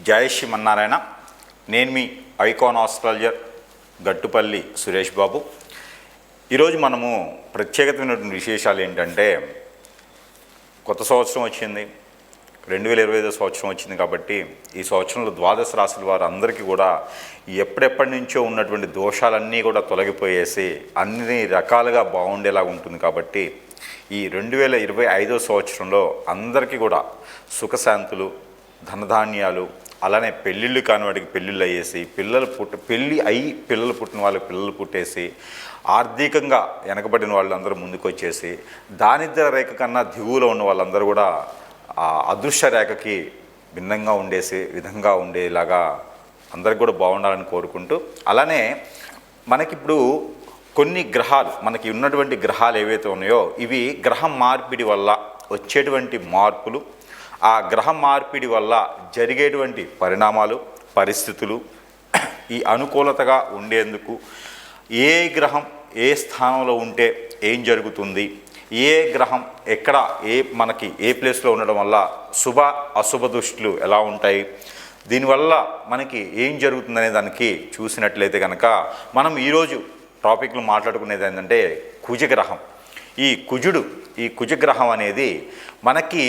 జై శ్రీమన్నారాయణ. నేను మీ icon astrologer Gattupalli Suresh Babu. ఈరోజు మనము ప్రత్యేకమైనటువంటి విశేషాలు ఏంటంటే, కొత్త సంవత్సరం వచ్చింది, 2025 సంవత్సరం వచ్చింది. కాబట్టి ఈ సంవత్సరంలో ద్వాదశ రాశుల వారు అందరికీ కూడా ఎప్పటి నుంచో ఉన్నటువంటి దోషాలన్నీ కూడా తొలగిపోయేసి అన్ని రకాలుగా బాగుండేలాగా ఉంటుంది. కాబట్టి ఈ 2025 సంవత్సరంలో అందరికీ కూడా సుఖశాంతులు, ధనధాన్యాలు, అలానే పెళ్ళిళ్ళు కాని వాడికి పెళ్ళిళ్ళు అయ్యేసి, పిల్లలు పుట్టిన వాళ్ళకి పిల్లలు పుట్టేసి, ఆర్థికంగా వెనకబడిన వాళ్ళందరూ ముందుకు వచ్చేసి, దారిద్ర్య రేఖ కన్నా దిగువలో ఉన్న వాళ్ళందరూ కూడా ఆ అదృశ్య రేఖకి భిన్నంగా విధంగా ఉండేలాగా అందరికి కూడా బాగుండాలని కోరుకుంటూ, అలానే మనకిప్పుడు కొన్ని గ్రహాలు, మనకి ఉన్నటువంటి గ్రహాలు ఏవైతే ఉన్నాయో ఇవి గ్రహ మార్పిడి వల్ల వచ్చేటువంటి మార్పులు, ఆ గ్రహ మార్పిడి వల్ల జరిగేటువంటి పరిణామాలు, పరిస్థితులు, ఈ అనుకూలతగా ఉండేందుకు ఏ గ్రహం ఏ స్థానంలో ఉంటే ఏం జరుగుతుంది, ఏ గ్రహం ఎక్కడ మనకి ఏ ప్లేస్లో ఉండడం వల్ల శుభ అశుభ దృష్టిలు ఎలా ఉంటాయి, దీనివల్ల మనకి ఏం జరుగుతుందనే దానికి చూసినట్లయితే కనుక మనం ఈరోజు టాపిక్లు మాట్లాడుకునేది ఏంటంటే కుజగ్రహం. ఈ కుజగ్రహం అనేది మనకి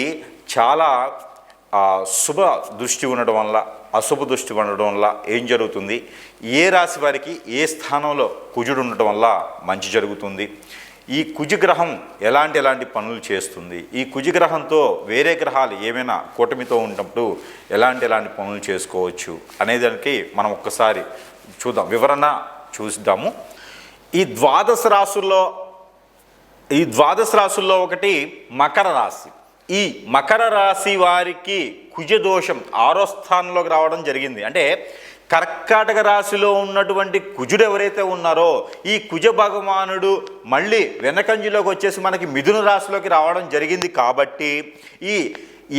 చాలా శుభ దృష్టి ఉండడం వల్ల అశుభ దృష్టి ఉండడం వల్ల ఏం జరుగుతుంది, ఏ రాశి వారికి ఏ స్థానంలో కుజుడు ఉండటం వల్ల మంచి జరుగుతుంది, ఈ కుజగ్రహం ఎలాంటి పనులు చేస్తుంది, ఈ కుజగ్రహంతో వేరే గ్రహాలు ఏమైనా కూటమితో ఉన్నప్పుడు ఎలాంటి పనులు చేసుకోవచ్చు అనేదానికి మనం ఒక్కసారి చూద్దాం, వివరణ చూద్దాము. ఈ ద్వాదశ రాశుల్లో ఒకటి మకర రాశి. ఈ మకర రాశి వారికి కుజదోషం 6వ స్థానంలోకి రావడం జరిగింది. అంటే కర్కాటక రాశిలో ఉన్నటువంటి కుజుడు ఎవరైతే ఉన్నారో ఈ కుజ భగవానుడు మళ్ళీ వెనకంజలోకి వచ్చేసి మనకి మిథున రాశిలోకి రావడం జరిగింది. కాబట్టి ఈ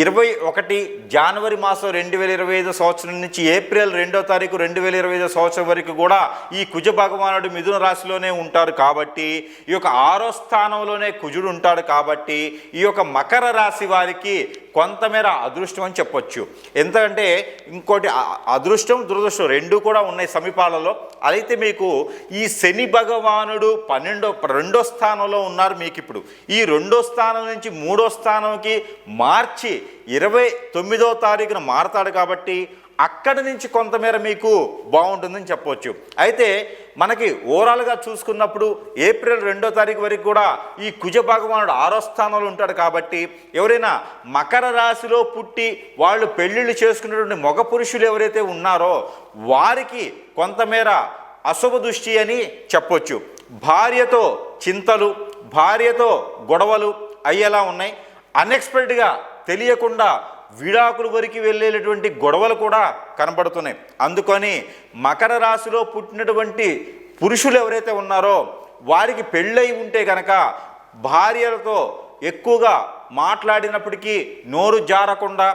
21 జనవరి మాసం 2025 సంవత్సరం నుంచి ఏప్రిల్ 2వ తారీఖు 2025 సంవత్సరం వరకు కూడా ఈ కుజ భగవానుడు మిథున రాశిలోనే ఉంటారు. కాబట్టి ఈ యొక్క 6వ స్థానంలోనే కుజుడు ఉంటాడు. కాబట్టి ఈ యొక్క మకర రాశి వారికి కొంతమేర అదృష్టం అని చెప్పొచ్చు. ఎందుకంటే ఇంకోటి అదృష్టం దురదృష్టం రెండూ కూడా ఉన్నాయి సమీపాలలో. అయితే మీకు ఈ శని భగవానుడు 2వ స్థానంలో ఉన్నారు. మీకు ఇప్పుడు ఈ 2వ స్థానం నుంచి 3వ స్థానంకి మార్చి 29వ తారీఖున మారతాడు. కాబట్టి అక్కడి నుంచి కొంతమేర మీకు బాగుంటుందని చెప్పవచ్చు. అయితే మనకి ఓవరాల్గా చూసుకున్నప్పుడు ఏప్రిల్ 2వ తారీఖు వరకు కూడా ఈ కుజ భగవానుడు 6వ స్థానంలో ఉంటాడు. కాబట్టి ఎవరైనా మకర రాశిలో పుట్టి వాళ్ళు పెళ్ళిళ్ళు చేసుకున్నటువంటి మగ పురుషులు ఎవరైతే ఉన్నారో వారికి కొంతమేర అశుభ దృష్టి అని చెప్పొచ్చు. భార్యతో చింతలు, భార్యతో గొడవలు అయ్యేలా ఉన్నాయి. అన్ఎక్స్పెక్టెడ్గా తెలియకుండా విడాకుల వరకు వెళ్ళేటువంటి గొడవలు కూడా కనపడుతున్నాయి. అందుకని మకర రాశిలో పుట్టినటువంటి పురుషులు ఎవరైతే ఉన్నారో వారికి పెళ్ళై ఉంటే కనుక భార్యలతో ఎక్కువగా మాట్లాడినప్పటికీ నోరు జారకుండా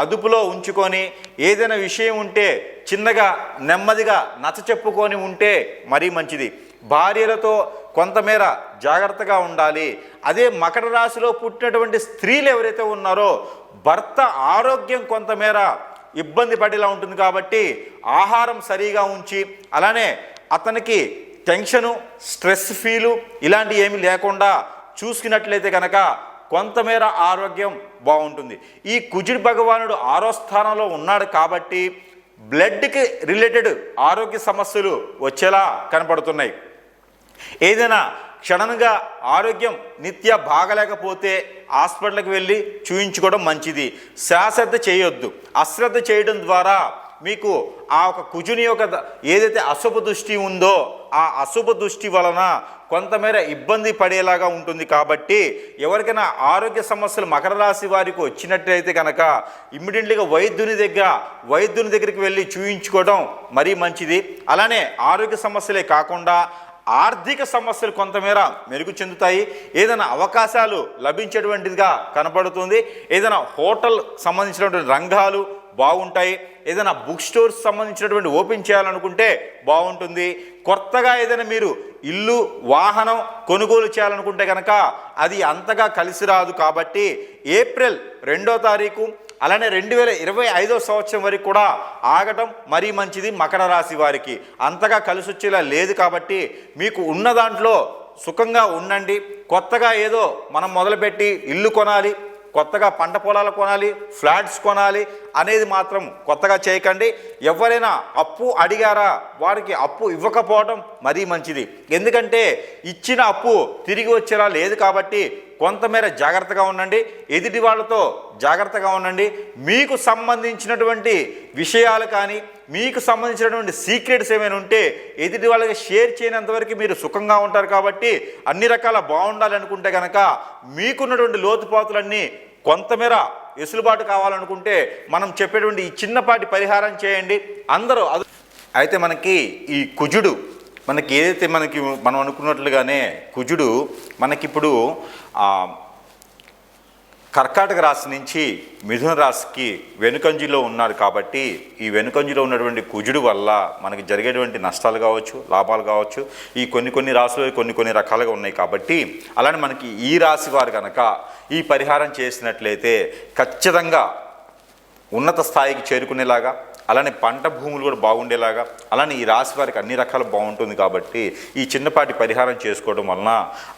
అదుపులో ఉంచుకొని ఏదైనా విషయం ఉంటే చిన్నగా నెమ్మదిగా నచ్చ చెప్పుకొని ఉంటే మరీ మంచిది. భార్యలతో కొంతమేర జాగ్రత్తగా ఉండాలి. అదే మకర రాశిలో పుట్టినటువంటి స్త్రీలు ఎవరైతే ఉన్నారో భర్త ఆరోగ్యం కొంతమేర ఇబ్బంది పడేలా ఉంటుంది. కాబట్టి ఆహారం సరిగా ఉంచి, అలానే అతనికి టెన్షను, స్ట్రెస్ ఫీలు ఇలాంటివి ఏమీ లేకుండా చూసుకున్నట్లయితే కనుక కొంతమేర ఆరోగ్యం బాగుంటుంది. ఈ కుజుడు భగవానుడు 6వ స్థానంలో ఉన్నాడు. కాబట్టి బ్లడ్కి రిలేటెడ్ ఆరోగ్య సమస్యలు వచ్చేలా కనపడుతున్నాయి. ఏదైనా క్షణంగా ఆరోగ్యం నిత్య బాగలేకపోతే హాస్పిటల్కి వెళ్ళి చూయించుకోవడం మంచిది. శ్రద్ధ చేయొద్దు. అశ్రద్ధ చేయడం ద్వారా మీకు ఆ ఒక కుజుని యొక్క ఏదైతే అశుభ దృష్టి ఉందో ఆ అశుభ దృష్టి వలన కొంతమేర ఇబ్బంది పడేలాగా ఉంటుంది. కాబట్టి ఎవరికైనా ఆరోగ్య సమస్యలు మకర రాశి వారికి వచ్చినట్లయితే కనుక ఇమ్మీడియట్లీగా వైద్యుని దగ్గరికి వెళ్ళి చూయించుకోవడం మరీ మంచిది. అలానే ఆరోగ్య సమస్యలే కాకుండా ఆర్థిక సమస్యలు కొంతమేర మెరుగు చెందుతాయి. ఏదైనా అవకాశాలు లభించేటువంటిదిగా కనపడుతుంది. ఏదైనా హోటల్ సంబంధించినటువంటి రంగాలు బాగుంటాయి. ఏదైనా బుక్ స్టోర్స్ సంబంధించినటువంటి ఓపెన్ చేయాలనుకుంటే బాగుంటుంది. కొత్తగా ఏదైనా మీరు ఇల్లు వాహనం కొనుగోలు చేయాలనుకుంటే కనుక అది అంతగా కలిసి రాదు. కాబట్టి ఏప్రిల్ 2వ తారీఖు అలానే 2025వ సంవత్సరం వరకు కూడా ఆగటం మరీ మంచిది మకర రాశి వారికి. అంతగా కలిసి వచ్చేలా లేదు కాబట్టి మీకు ఉన్న దాంట్లో సుఖంగా ఉండండి. కొత్తగా ఏదో మనం మొదలుపెట్టి ఇల్లు కొనాలి, కొత్తగా పంట పొలాలు కొనాలి, ఫ్లాట్స్ కొనాలి అనేది మాత్రం కొత్తగా చేయకండి. ఎవరైనా అప్పు అడిగారా వారికి అప్పు ఇవ్వకపోవడం మరీ మంచిది. ఎందుకంటే ఇచ్చిన అప్పు తిరిగి వచ్చేలా లేదు కాబట్టి కొంతమేర జాగ్రత్తగా ఉండండి. ఎదుటి వాళ్ళతో జాగ్రత్తగా ఉండండి. మీకు సంబంధించినటువంటి విషయాలు కానీ మీకు సంబంధించినటువంటి సీక్రెట్స్ ఏమైనా ఉంటే ఎదుటి వాళ్ళకి షేర్ చేయనంతవరకు మీరు సుఖంగా ఉంటారు. కాబట్టి అన్ని రకాల బాగుండాలనుకుంటే కనుక మీకున్నటువంటి లోతుపాతులన్నీ కొంతమేర వెసులుబాటు కావాలనుకుంటే మనం చెప్పేటువంటి ఈ చిన్నపాటి పరిహారం చేయండి అందరూ. అయితే మనకి ఈ కుజుడు మనకి ఏదైతే మనం అనుకున్నట్లుగానే కుజుడు మనకిప్పుడు కర్కాటక రాశి నుంచి మిథున రాశికి వెనుకంజిలో ఉన్నారు. కాబట్టి ఈ వెనుకంజిలో ఉన్నటువంటి కుజుడు వల్ల మనకి జరిగేటువంటి నష్టాలు కావచ్చు, లాభాలు కావచ్చు, ఈ కొన్ని రాశులు కొన్ని రకాలుగా ఉన్నాయి. కాబట్టి అలానే మనకి ఈ రాశి వారు కనుక ఈ పరిహారం చేసినట్లయితే ఖచ్చితంగా ఉన్నత స్థాయికి చేరుకునేలాగా, అలానే పంట భూములు కూడా బాగుండేలాగా, అలానే ఈ రాశి వారికి అన్ని రకాలు బాగుంటుంది. కాబట్టి ఈ చిన్నపాటి పరిహారం చేసుకోవడం వలన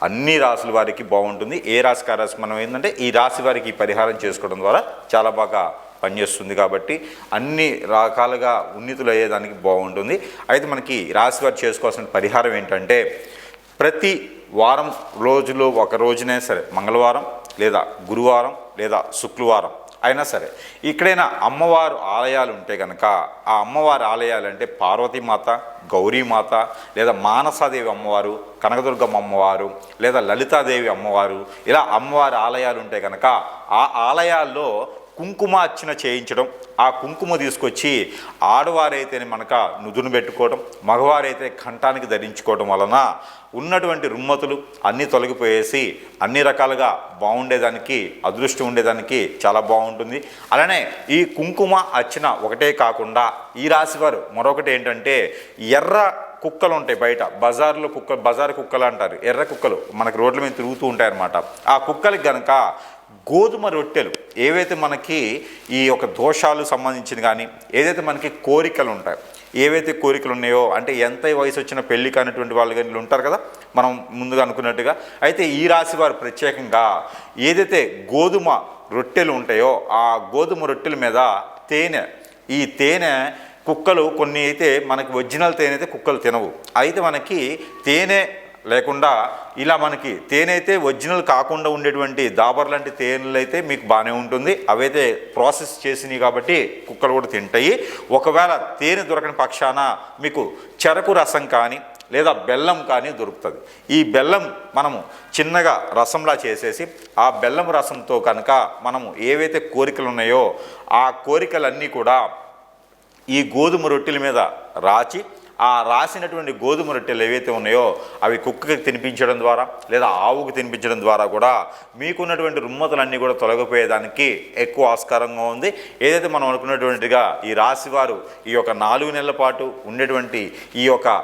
అన్ని రాశుల వారికి బాగుంటుంది. ఏ రాశికి ఆ రాశి మనం ఏంటంటే ఈ రాశి వారికి ఈ పరిహారం చేసుకోవడం ద్వారా చాలా బాగా పనిచేస్తుంది. కాబట్టి అన్ని రకాలుగా ఉన్నతులు అయ్యేదానికి బాగుంటుంది. అయితే మనకి రాశి వారు చేసుకోవాల్సిన పరిహారం ఏంటంటే ప్రతి వారం రోజులో ఒక రోజునే సరే, మంగళవారం లేదా గురువారం లేదా శుక్రవారం అయినా సరే ఇక్కడైనా అమ్మవారు ఆలయాలు ఉంటే కనుక ఆ అమ్మవారి ఆలయాలు అంటే పార్వతీమాత, గౌరీమాత లేదా మానసాదేవి అమ్మవారు, కనకదుర్గమ్మ అమ్మవారు లేదా లలితాదేవి అమ్మవారు, ఇలా అమ్మవారి ఆలయాలు ఉంటే కనుక ఆ ఆలయాల్లో కుంకుమ అర్చన చేయించడం, ఆ కుంకుమ తీసుకొచ్చి ఆడవారైతే మనక నుదును పెట్టుకోవడం, మగవారైతే కంఠానికి ధరించుకోవడం వలన ఉన్నటువంటి రుమ్మతులు అన్నీ తొలగిపోయేసి అన్ని రకాలుగా బాగుండేదానికి, అదృష్టం ఉండేదానికి చాలా బాగుంటుంది. అలానే ఈ కుంకుమ అర్చన ఒకటే కాకుండా ఈ రాశివారు మరొకటి ఏంటంటే ఎర్ర కుక్కలు ఉంటాయి బయట బజార్లో, బజారు కుక్కలు అంటారు, ఎర్ర కుక్కలు మనకి రోడ్ల మీద తిరుగుతూ ఉంటాయన్నమాట. ఆ కుక్కలకి కనుక గోధుమ రొట్టెలు ఏవైతే మనకి ఈ యొక్క దోషాలు సంబంధించిన కానీ ఏదైతే మనకి కోరికలు ఉంటాయి, ఏవైతే కోరికలు ఉన్నాయో అంటే ఎంత వయసు వచ్చిన పెళ్ళి కానిటువంటి వాళ్ళు కానీ ఉంటారు కదా మనం ముందుగా అనుకున్నట్టుగా, అయితే ఈ రాశి వారు ప్రత్యేకంగా ఏదైతే గోధుమ రొట్టెలు ఉంటాయో ఆ గోధుమ రొట్టెల మీద ఈ తేనె కుక్కలు కొన్ని అయితే మనకి ఒరిజినల్ తేనె అయితే కుక్కలు తినవు. అయితే మనకి తేనె లేకుండా ఇలా మనకి తేనె అయితే ఒరిజినల్ కాకుండా ఉండేటువంటి దాబర్ లాంటి తేనెలు అయితే మీకు బాగానే ఉంటుంది. అవైతే ప్రాసెస్ చేసినవి కాబట్టి కుక్కలు కూడా తింటాయి. ఒకవేళ తేనె దొరకని పక్షాన మీకు చెరకు రసం కానీ లేదా బెల్లం కానీ దొరుకుతుంది. ఈ బెల్లం మనము చిన్నగా రసంలా చేసేసి ఆ బెల్లం రసంతో కనుక మనము ఏవైతే కోరికలు ఉన్నాయో ఆ కోరికలన్నీ కూడా ఈ గోధుమ రొట్టెల మీద రాచి ఆ రాసినటువంటి గోధుమ రొట్టెలు ఏవైతే ఉన్నాయో అవి కుక్కకి తినిపించడం ద్వారా లేదా ఆవుకు తినిపించడం ద్వారా కూడా మీకున్నటువంటి రుమ్మతులన్నీ కూడా తొలగిపోయేదానికి ఎక్కువ ఆస్కారంగా ఉంది. ఏదైతే మనం అనుకున్నటువంటిగా ఈ రాశివారు ఈ యొక్క 4 నెలల పాటు ఉండేటువంటి ఈ యొక్క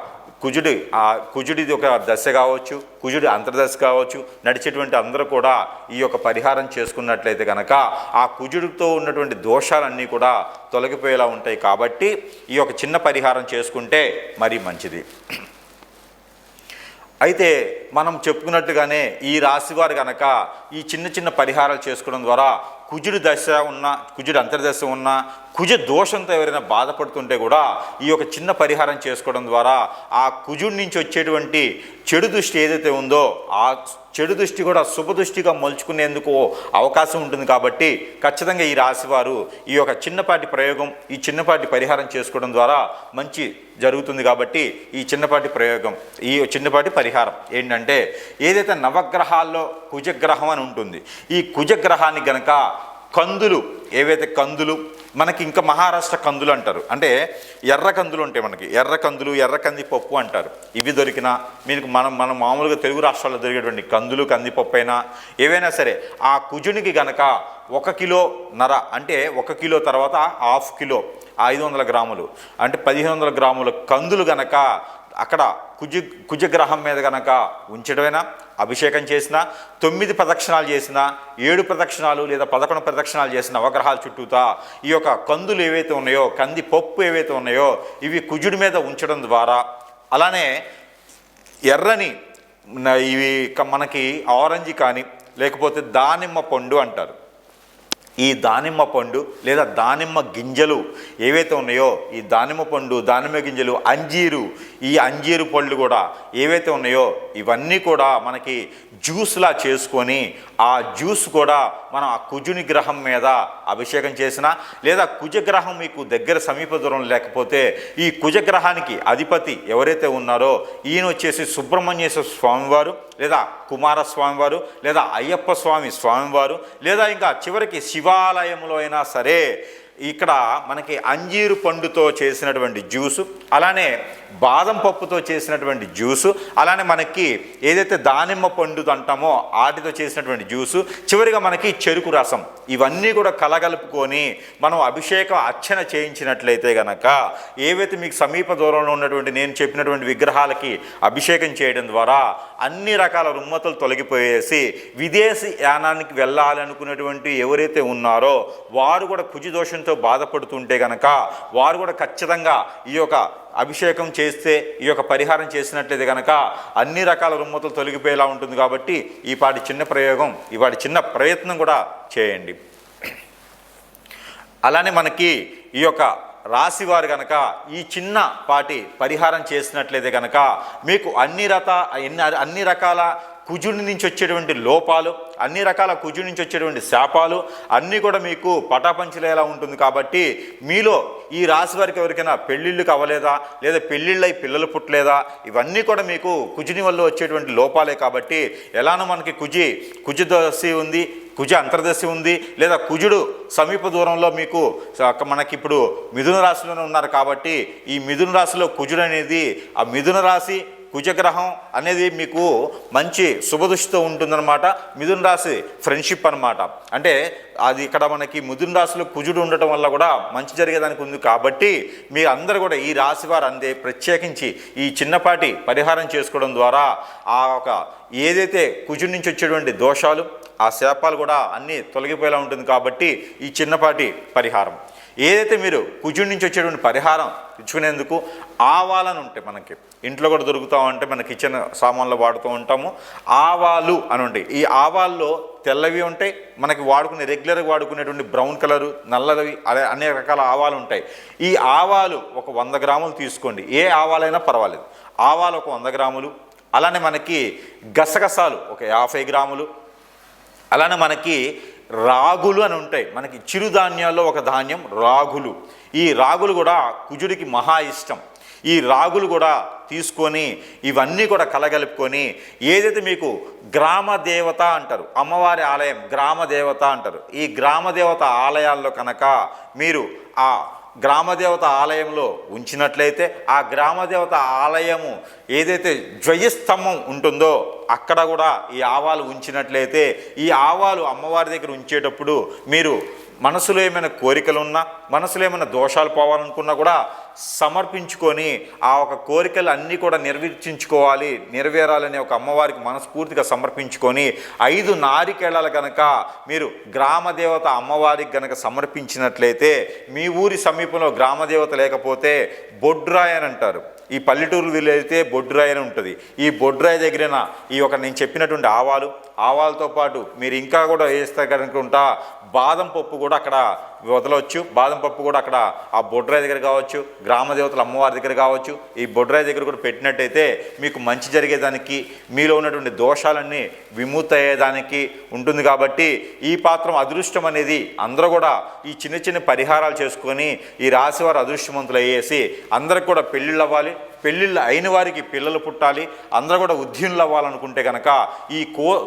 కుజుడిది ఒక దశ కావచ్చు, కుజుడి అంతర్దశ కావచ్చు, నడిచేటువంటి అందరూ కూడా ఈ యొక్క పరిహారం చేసుకున్నట్లయితే కనుక ఆ కుజుడితో ఉన్నటువంటి దోషాలన్నీ కూడా తొలగిపోయేలా ఉంటాయి. కాబట్టి ఈ యొక్క చిన్న పరిహారం చేసుకుంటే మరీ మంచిది. అయితే మనం చెప్పుకున్నట్టుగానే ఈ రాశివారు కనుక ఈ చిన్న పరిహారాలు చేసుకోవడం ద్వారా కుజుడి దశ ఉన్న, కుజుడి అంతర్దశ ఉన్న, కుజ దోషంతో ఎవరైనా బాధపడుతుంటే కూడా ఈ యొక్క చిన్న పరిహారం చేసుకోవడం ద్వారా ఆ కుజుడి నుంచి వచ్చేటువంటి చెడు దృష్టి ఏదైతే ఉందో ఆ చెడు దృష్టి కూడా శుభ దృష్టిగా మలుచుకునేందుకు అవకాశం ఉంటుంది. కాబట్టి ఖచ్చితంగా ఈ రాశివారు ఈ యొక్క చిన్నపాటి ప్రయోగం, ఈ చిన్నపాటి పరిహారం చేసుకోవడం ద్వారా మంచి జరుగుతుంది. కాబట్టి ఈ చిన్నపాటి ప్రయోగం, ఈ చిన్నపాటి పరిహారం ఏంటంటే ఏదైతే నవగ్రహాల్లో కుజగ్రహం అని ఉంటుంది, ఈ కుజగ్రహాన్ని గనక కందులు, ఏవైతే కందులు మనకి ఇంకా మహారాష్ట్ర కందులు అంటారు, అంటే ఎర్ర కందులు ఉంటాయి మనకి, ఎర్ర కందులు, ఎర్ర కందిపప్పు అంటారు. ఇవి దొరికినా మీకు మనం మామూలుగా తెలుగు రాష్ట్రాల్లో దొరికేటువంటి కందులు, కందిపప్పు అయినా ఏవైనా సరే ఆ కుజునికి గనక 1.5 కిలో అంటే 1 కిలో తర్వాత ½ కిలో 500 గ్రాములు అంటే 1500 గ్రాముల కందులు గనక అక్కడ కుజగ్రహం మీద కనుక ఉంచడమైనా, అభిషేకం చేసినా, 9 ప్రదక్షిణాలు చేసినా, 7 ప్రదక్షిణాలు లేదా 11 ప్రదక్షిణాలు చేసిన నవగ్రహాల చుట్టూతా ఈ యొక్క కందులు ఏవైతే ఉన్నాయో, కంది పప్పు ఏవైతే ఉన్నాయో ఇవి కుజుడి మీద ఉంచడం ద్వారా, అలానే ఎర్రని ఇవి మనకి ఆరెంజ్ కానీ లేకపోతే దానిమ్మ పండు అంటారు, ఈ దానిమ్మ పండు లేదా దానిమ్మ గింజలు ఏవైతే ఉన్నాయో ఈ దానిమ్మ పండు, దానిమ్మ గింజలు, అంజీరు, ఈ అంజీరు పళ్ళు కూడా ఏవైతే ఉన్నాయో ఇవన్నీ కూడా మనకి జ్యూస్లా చేసుకొని ఆ జ్యూస్ కూడా మనం ఆ కుజుని గ్రహం మీద అభిషేకం చేసినా, లేదా కుజగ్రహం మీకు దగ్గర సమీప దూరం లేకపోతే ఈ కుజగ్రహానికి అధిపతి ఎవరైతే ఉన్నారో ఈయన వచ్చేసి సుబ్రహ్మణ్యేశ్వర స్వామివారు లేదా కుమారస్వామివారు లేదా అయ్యప్ప స్వామివారు లేదా ఇంకా చివరికి శివాలయంలో అయినా సరే ఇక్కడ మనకి అంజీరు పండుతో చేసినటువంటి జ్యూసు, అలానే బాదం పప్పుతో చేసినటువంటి జ్యూసు, అలానే మనకి ఏదైతే దానిమ్మ పండు అంటామో వాటితో చేసినటువంటి జ్యూసు, చివరిగా మనకి చెరుకు రసం, ఇవన్నీ కూడా కలగలుపుకొని మనం అభిషేకం అర్చన చేయించినట్లయితే గనక ఏవైతే మీకు సమీప దూరంలో ఉన్నటువంటి నేను చెప్పినటువంటి విగ్రహాలకి అభిషేకం చేయడం ద్వారా అన్ని రకాల రుమ్మతులు తొలగిపోయేసి విదేశీ యానానికి వెళ్ళాలనుకునేటువంటి ఎవరైతే ఉన్నారో వారు కూడా కుజదోషంతో బాధపడుతుంటే గనక వారు కూడా ఖచ్చితంగా ఈ యొక్క అభిషేకం చేస్తే, ఈ యొక్క పరిహారం చేసినట్లయితే కనుక అన్ని రకాల రుమ్మతులు తొలగిపోయేలా ఉంటుంది. కాబట్టి ఈ చిన్న ప్రయత్నం కూడా చేయండి. అలానే మనకి ఈ యొక్క రాశివారు కనుక ఈ చిన్నపాటి పరిహారం చేసినట్లయితే కనుక మీకు అన్ని రకాల కుజుడి నుంచి వచ్చేటువంటి లోపాలు, అన్ని రకాల కుజుడి నుంచి వచ్చేటువంటి శాపాలు అన్నీ కూడా మీకు పటాపంచలేలా ఉంటుంది. కాబట్టి మీలో ఈ రాశి వారికి ఎవరికైనా పెళ్ళిళ్ళు అవ్వలేదా, లేదా పెళ్ళిళ్ళై పిల్లలు పుట్టలేదా, ఇవన్నీ కూడా మీకు కుజుని వల్ల వచ్చేటువంటి లోపాలే. కాబట్టి ఎలానో మనకి కుజదశి ఉంది, కుజ అంతర్దశి ఉంది, లేదా కుజుడు సమీప దూరంలో మీకు మనకి ఇప్పుడు మిథున రాశిలోనే ఉన్నారు. కాబట్టి ఈ మిథున రాశిలో కుజుడు అనేది ఆ మిథున రాశి కుజగ్రహం అనేది మీకు మంచి శుభదృష్టితో ఉంటుందన్నమాట. మిథున రాశి ఫ్రెండ్షిప్ అనమాట. అంటే అది ఇక్కడ మనకి మిథున రాశిలో కుజుడు ఉండటం వల్ల కూడా మంచి జరిగేదానికి ఉంది. కాబట్టి మీ అందరూ కూడా ఈ రాశి వారు ప్రత్యేకించి ఈ చిన్నపాటి పరిహారం చేసుకోవడం ద్వారా ఆ ఒక ఏదైతే కుజుడి నుంచి వచ్చేటువంటి దోషాలు, ఆ శాపాలు కూడా అన్నీ తొలగిపోయేలా ఉంటుంది. కాబట్టి ఈ చిన్నపాటి పరిహారం ఏదైతే మీరు కుజుడి నుంచి వచ్చేటువంటి పరిహారం ఇచ్చుకునేందుకు ఆవాలని ఉంటాయి, మనకి ఇంట్లో కూడా దొరుకుతూ ఉంటే మన కిచెన్ సామాన్లు వాడుతూ ఉంటాము. ఆవాలు అని ఉంటాయి. ఈ ఆవాల్లో తెల్లవి ఉంటాయి, మనకి రెగ్యులర్గా వాడుకునేటువంటి బ్రౌన్ కలరు, నల్లవి, అదే అనేక రకాల ఆవాలు ఉంటాయి. ఈ ఆవాలు ఒక 100 గ్రాములు తీసుకోండి. ఏ ఆవాలైనా పర్వాలేదు. ఆవాలు ఒక 100 గ్రాములు, అలానే మనకి గసగసాలు ఒక 50 గ్రాములు, అలానే మనకి రాగులు అని ఉంటాయి. మనకి చిరుధాన్యాల్లో ఒక ధాన్యం రాగులు. ఈ రాగులు కూడా కుజుడికి మహా ఇష్టం. ఈ రాగులు కూడా తీసుకొని ఇవన్నీ కూడా కలగలుపుకొని ఏదైతే మీకు గ్రామ దేవత అంటారు, అమ్మవారి ఆలయం గ్రామ దేవత అంటారు. ఈ గ్రామ దేవత ఆలయాల్లో కనుక మీరు ఆ గ్రామదేవత ఆలయంలో ఉంచినట్లయితే ఆ గ్రామదేవత ఆలయము ఏదైతే ధ్వజస్తంభం ఉంటుందో అక్కడ కూడా ఈ ఆవాలు ఉంచినట్లయితే ఈ ఆవాలు అమ్మవారి దగ్గర ఉంచేటప్పుడు మీరు మనసులో ఏమైనా కోరికలున్నా, మనసులో ఏమైనా దోషాలు పోవాలనుకున్నా కూడా సమర్పించుకొని ఆ ఒక కోరికలు అన్నీ కూడా నెరవేరాలని ఒక అమ్మవారికి మనస్ఫూర్తిగా సమర్పించుకొని 5 నారికేళాలు కనుక మీరు గ్రామదేవత అమ్మవారికి కనుక సమర్పించినట్లయితే మీ ఊరి సమీపంలో గ్రామదేవత లేకపోతే బొడ్రాయి అని అంటారు. ఈ పల్లెటూరు వెళ్ళైతే బొడ్రాయి అని ఉంటుంది. ఈ బొడ్రాయి దగ్గర నేను చెప్పినటువంటి ఆవాలతో పాటు మీరు ఇంకా కూడా వేస్తే కనుక బాదం పప్పు కూడా అక్కడ వదలవచ్చు. బాదం పప్పు కూడా అక్కడ ఆ బొడ్రాయి దగ్గర కావచ్చు, గ్రామదేవతల అమ్మవారి దగ్గర కావచ్చు, ఈ బొడ్రాయి దగ్గర కూడా పెట్టినట్టయితే మీకు మంచి జరిగేదానికి, మీలో ఉన్నటువంటి దోషాలన్నీ విముక్తి అయ్యేదానికి ఉంటుంది. కాబట్టి ఈ పాత్రం అదృష్టం అనేది అందరూ కూడా ఈ చిన్న పరిహారాలు చేసుకొని ఈ రాశివారు అదృష్టవంతులు అయ్యేసి అందరికి కూడా పెళ్ళిళ్ళు అవ్వాలి, పెళ్ళిళ్ళు అయిన వారికి పిల్లలు పుట్టాలి, అందరూ కూడా ఉద్యోగులు అవ్వాలనుకుంటే కనుక ఈ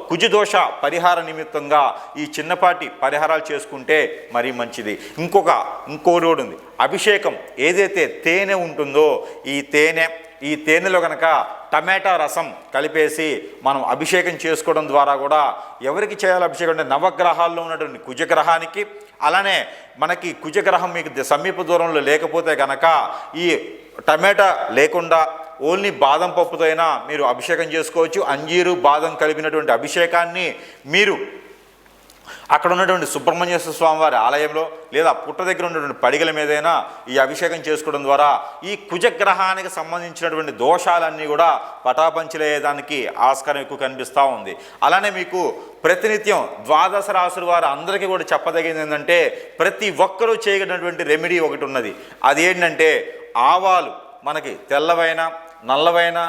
కుజదోష పరిహార నిమిత్తంగా ఈ చిన్నపాటి పరిహారాలు చేసుకుంటే మరీ మంచిది. ఇంకోటి ఉంది. అభిషేకం ఏదైతే తేనె ఉంటుందో ఈ తేనెలో కనుక టమాటా రసం కలిపేసి మనం అభిషేకం చేసుకోవడం ద్వారా కూడా ఎవరికి చేయాలి అభిషేకం అంటే నవగ్రహాల్లో ఉన్నటువంటి కుజగ్రహానికి, అలానే మనకి కుజగ్రహం మీకు సమీప దూరంలో లేకపోతే కనుక ఈ టమాటా లేకుండా ఓన్లీ బాదం పప్పుతో అయినా మీరు అభిషేకం చేసుకోవచ్చు. అంజీరు బాదం కలిపినటువంటి అభిషేకాన్ని మీరు అక్కడ ఉన్నటువంటి సుబ్రహ్మణ్యేశ్వర స్వామి వారి ఆలయంలో లేదా పుట్ట దగ్గర ఉన్నటువంటి పడిగల మీదైనా ఈ అభిషేకం చేసుకోవడం ద్వారా ఈ కుజగ్రహానికి సంబంధించినటువంటి దోషాలన్నీ కూడా పటాపంచలేయడానికి ఆస్కారం ఎక్కువ కనిపిస్తూ ఉంది. అలానే మీకు ప్రతినిత్యం ద్వాదశ రాశుల వారు అందరికీ కూడా చెప్పదగింది ఏంటంటే ప్రతి ఒక్కరూ చేయగలిగినటువంటి రెమెడీ ఒకటి ఉన్నది. అది ఏంటంటే ఆవాలు, మనకి తెల్లవైన నల్లవైన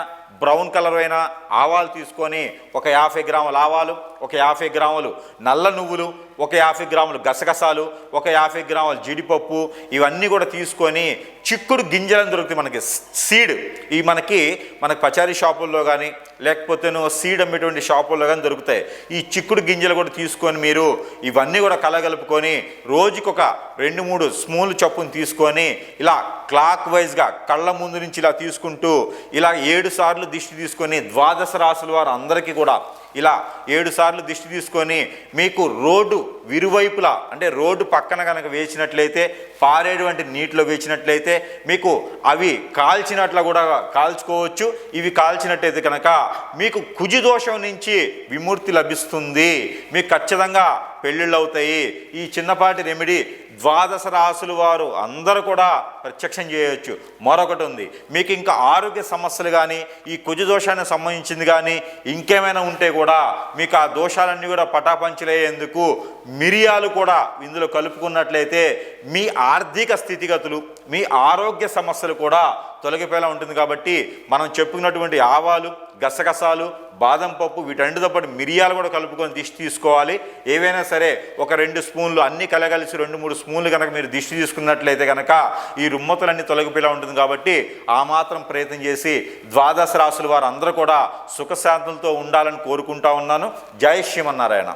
బ్రౌన్ కలర్ అయిన ఆవాలు తీసుకొని ఒక 50 గ్రాముల ఆవాలు, ఒక 50 గ్రాములు నల్ల నువ్వులు, ఒక 50 గ్రాములు గసగసాలు, ఒక 50 గ్రాముల జీడిపప్పు, ఇవన్నీ కూడా తీసుకొని చిక్కుడు గింజలను దొరుకుతాయి మనకి సీడ్. ఈ మనకి పచారీ షాపుల్లో కానీ లేకపోతే సీడ్ అమ్మేటువంటి షాపుల్లో కానీ దొరుకుతాయి. ఈ చిక్కుడు గింజలు కూడా తీసుకొని మీరు ఇవన్నీ కూడా కలగలుపుకొని రోజుకొక 2-3 స్పూన్లు చొప్పును తీసుకొని ఇలా క్లాక్ వైజ్గా కళ్ళ ముందు నుంచి ఇలా తీసుకుంటూ ఇలా 7 సార్లు దిష్టి తీసుకొని ద్వాదశ రాశుల వారు అందరికీ కూడా ఇలా 7 సార్లు దిష్టి తీసుకొని మీకు రోడ్డు విరువైపులా అంటే రోడ్డు పక్కన కనుక వేసినట్లయితే పారేటువంటి నీటిలో వేసినట్లయితే మీకు అవి కాల్చినట్లు కూడా కాల్చుకోవచ్చు. ఇవి కాల్చినట్లయితే కనుక మీకు కుజదోషం నుంచి విముక్తి లభిస్తుంది. మీకు ఖచ్చితంగా పెళ్ళిళ్ళు అవుతాయి. ఈ చిన్నపాటి రెమెడీ ద్వాదశ రాశుల వారు అందరూ కూడా ప్రత్యక్షం చేయవచ్చు. మరొకటి ఉంది, మీకు ఇంకా ఆరోగ్య సమస్యలు కానీ ఈ కుజదోషానికి సంబంధించింది కానీ ఇంకేమైనా ఉంటే కూడా మీకు ఆ దోషాలన్నీ కూడా పటాపంచలేందుకు మిరియాలు కూడా ఇందులో కలుపుకున్నట్లయితే మీ ఆర్థిక స్థితిగతులు, మీ ఆరోగ్య సమస్యలు కూడా తొలగిపోయేలా ఉంటుంది. కాబట్టి మనం చెప్పుకున్నటువంటి ఆవాలు, గసగసాలు, బాదం పప్పు వీటన్నిటితో పాటు మిరియాలు కూడా కలుపుకొని దిష్టి తీసుకోవాలి. ఏవైనా సరే ఒక 2 స్పూన్లు అన్నీ కలగలిసి 2-3 స్పూన్లు కనుక మీరు దిష్టి తీసుకున్నట్లయితే కనుక ఈ రుమ్మతులన్నీ తొలగిపోయేలా ఉంటుంది. కాబట్టి ఆ మాత్రం ప్రయత్నం చేసి ద్వాదశ రాశుల వారు అందరూ కూడా సుఖశాంతులతో ఉండాలని కోరుకుంటా ఉన్నాను. జై శ్రీమన్నారాయణ.